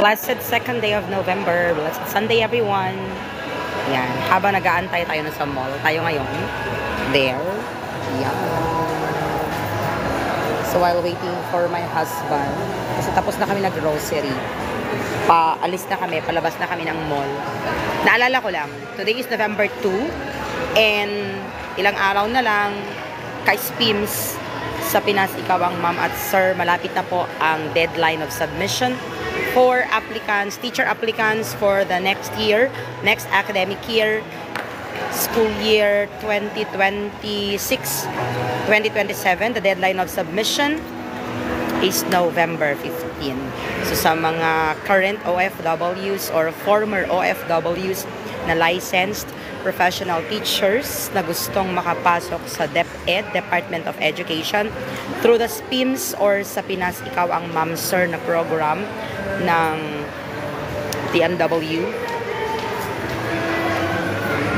Blessed second day of November. Blessed Sunday, everyone. Yan. Habang nag-aantay tayo na sa mall, tayo ngayon. There. Yan. So, while waiting for my husband, kasi tapos na kami nag-grocery, paalis na kami, palabas na kami ng mall. Naalala ko lang, today is November 2, and ilang araw na lang, kay SPIMS, sa Pinas Ikaw ang Ma'am at Sir, malapit na po ang deadline of submission for applicants, teacher applicants for the next year, next academic year, school year 2026-2027. The deadline of submission is November 15. So sa mga current OFWs or former OFWs na licensed professional teachers na gustong makapasok sa DepEd, Department of Education, through the SPIMS or sa Pinas Ikaw ang Ma'am Sir na program ng TNW,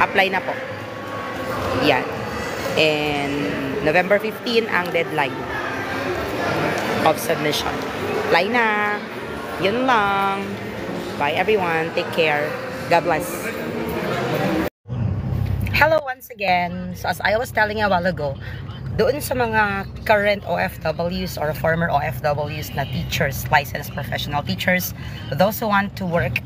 apply na po. Yan. And November 15 ang deadline of submission. Apply na. Yun lang. Bye everyone. Take care. God bless. Hello once again. So as I was telling you a while ago, doon sa mga current OFWs or former OFWs na teachers, licensed professional teachers, those who want to work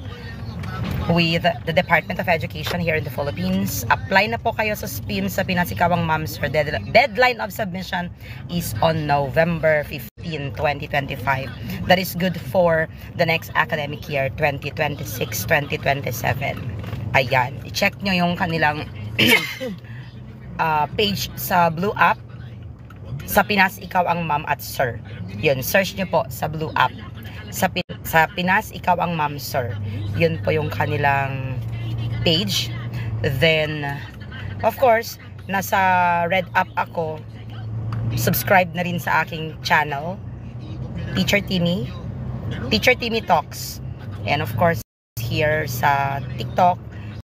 with the Department of Education here in the Philippines, apply na po kayo sa SPIMS sa Pinas Ikaw ang Ma'am Sir. Deadline of submission is on November 15, 2025. That is good for the next academic year, 2026-2027. Ayan, i-check nyo yung kanilang page sa Blue App, sa Pinas Ikaw ang Ma'am at Sir. Yun, search nyo po sa Blue App. Sa Pinas Ikaw ang Ma'am Sir. Yun po yung kanilang page. Then, of course, nasa Red App ako. Subscribe na rin sa aking channel, Teacher Timmy Talks. And of course, here sa TikTok,